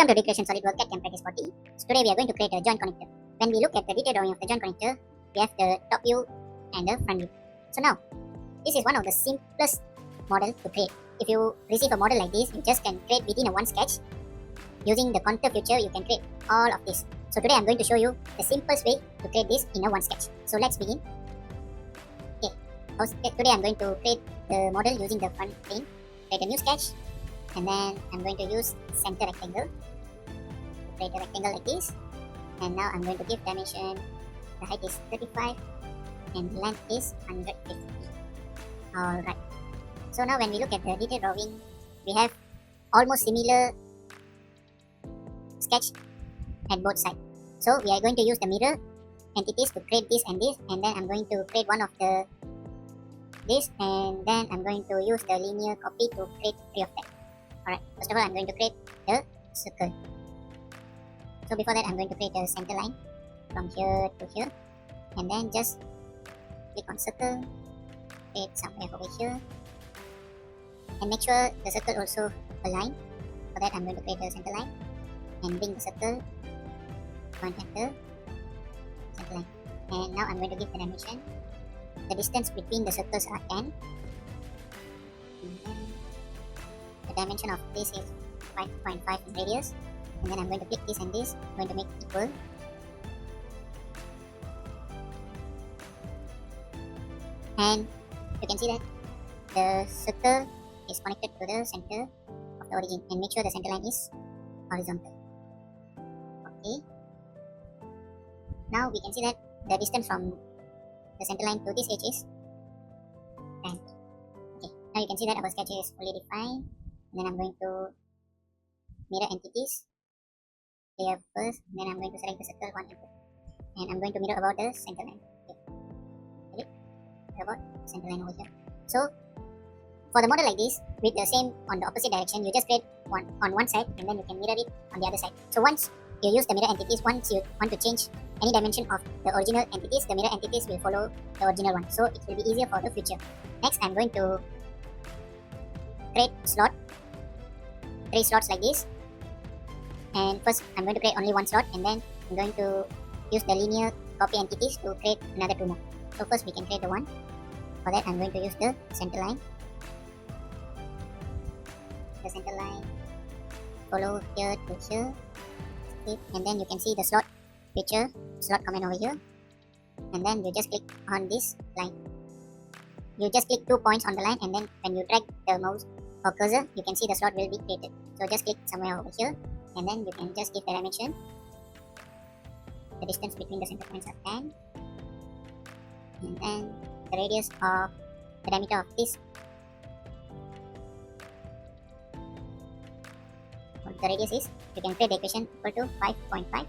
Welcome to Recreation SolidWorks CADCam Practice 40. So today we are going to create a joint connector. When we look at the detailed drawing of the joint connector, we have the top view and the front view. So now, this is one of the simplest model to create. If you receive a model like this, you just can create within a one sketch. Using the contour feature, you can create all of this. So today I'm going to show you the simplest way to create this in a one sketch. So let's begin. Okay, today I'm going to create the model using the front plane. Create a new sketch. And then I'm going to use center rectangle to create a rectangle like this. And now I'm going to give dimension. The height is 35 and the length is 150. Alright. So now when we look at the detailed drawing, we have almost similar sketch at both sides. So we are going to use the mirror entities to create this and this, and then I'm going to create one of the this, and then I'm going to use the linear copy to create 3 of them. Alright, first of all I'm going to create the circle. So before that I'm going to create a center line from here to here, and then just click on circle, create somewhere over here, and make sure the circle also align. For that I'm going to create a center line and bring the circle, point at the center line. And now I'm going to give the dimension. The distance between the circles are 10. And then the dimension of this is 5.5 in radius. And then I'm going to click this and this. I'm going to make equal. And you can see that the circle is connected to the center of the origin, and make sure the center line is horizontal. Okay. Now we can see that the distance from the center line to this edge is 10. Okay. Now you can see that our sketch is fully defined. And then I'm going to mirror entities here first. And then I'm going to select the circle 1 and 2. And I'm going to mirror about the center line. Okay. Ready? About center line over here. So for the model like this, with the same on the opposite direction, you just create one on one side and then you can mirror it on the other side. So once you use the mirror entities, once you want to change any dimension of the original entities, the mirror entities will follow the original one. So it will be easier for the future. Next, I'm going to create 3 slots like this. And first, I'm going to create only one slot, and then I'm going to use the linear copy entities to create another 2 more. So first, we can create the one. For that, I'm going to use the center line. The center line follow here to here. Okay. And then you can see the slot picture, slot comment over here. And then you just click on this line. You just click 2 points on the line, and then when you drag the mouse or cursor, you can see the slot will be created. So just click somewhere over here, and then you can just give the dimension. The distance between the center points are 10. And then the radius of the diameter of this. The radius is, you can create the equation equal to 5.5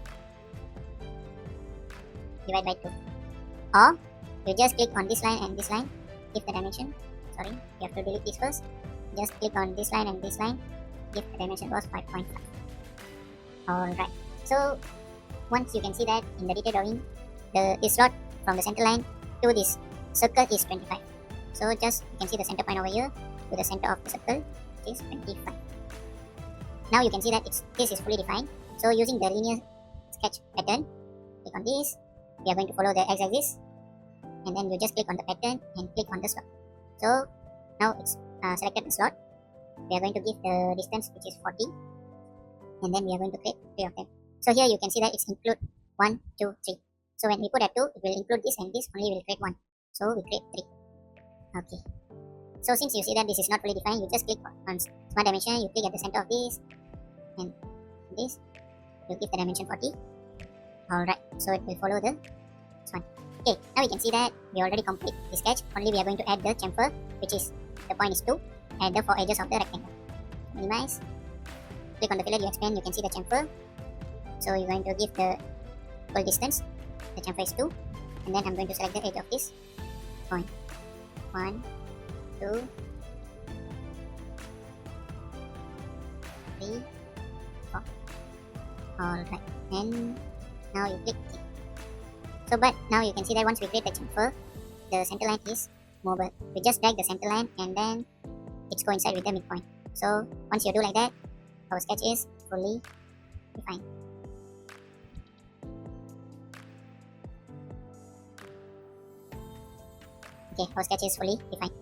divided by 2. Or you just click on this line and this line, give the dimension. Sorry, you have to delete this first. Just click on this line and this line, give the dimension was 5.5. Alright, so once you can see that in the detail drawing, this slot from the center line to this circle is 25. So just you can see the center point over here to the center of the circle is 25. Now you can see that this is fully defined. So using the linear sketch pattern, click on this. We are going to follow the x-axis, and then you just click on the pattern and click on the slot. So now it's selected the slot. We are going to give the distance, which is 40, and then we are going to create 3 of them. So here you can see that it's include 1, 2, 3. So when we put a 2, it will include this, and this only will create 1. So we create 3. Okay. So since you see that this is not fully defined, you just click on smart dimension. You click at the center of this and this. You give the dimension 40. Alright. So it will follow this one. Okay. Now we can see that we already complete the sketch. Only we are going to add the chamfer, which is the point is 2, and the 4 edges of the rectangle. Minimize. Click on the fillet, you expand, you can see the chamfer. So you're going to give the full distance. The chamfer is 2. And then I'm going to select the edge of this point. 1, 2, 3, 4. Alright. And now you click OK. So but now you can see that once we create the chamfer, the center line is movable. We just drag the center line and then it's coincide with the midpoint. So once you do like that, our sketch is fully define. Okay, our sketch is fully defined.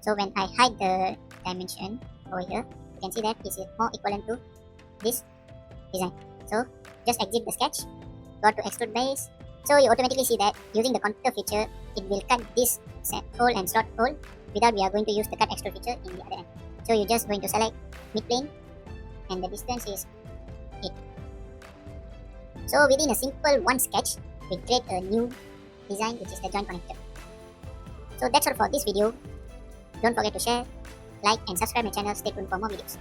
So when I hide the dimension over here, you can see that it is more equivalent to this design. So just exit the sketch, go to extrude base. So you automatically see that using the contour feature, it will cut this set hole and slot hole without we are going to use the cut extrude feature in the other end. So you're just going to select mid plane and the distance is 8. So within a simple one sketch, we create a new design which is the joint connector. So that's all for this video. Don't forget to share, like and subscribe my channel. Stay tuned for more videos.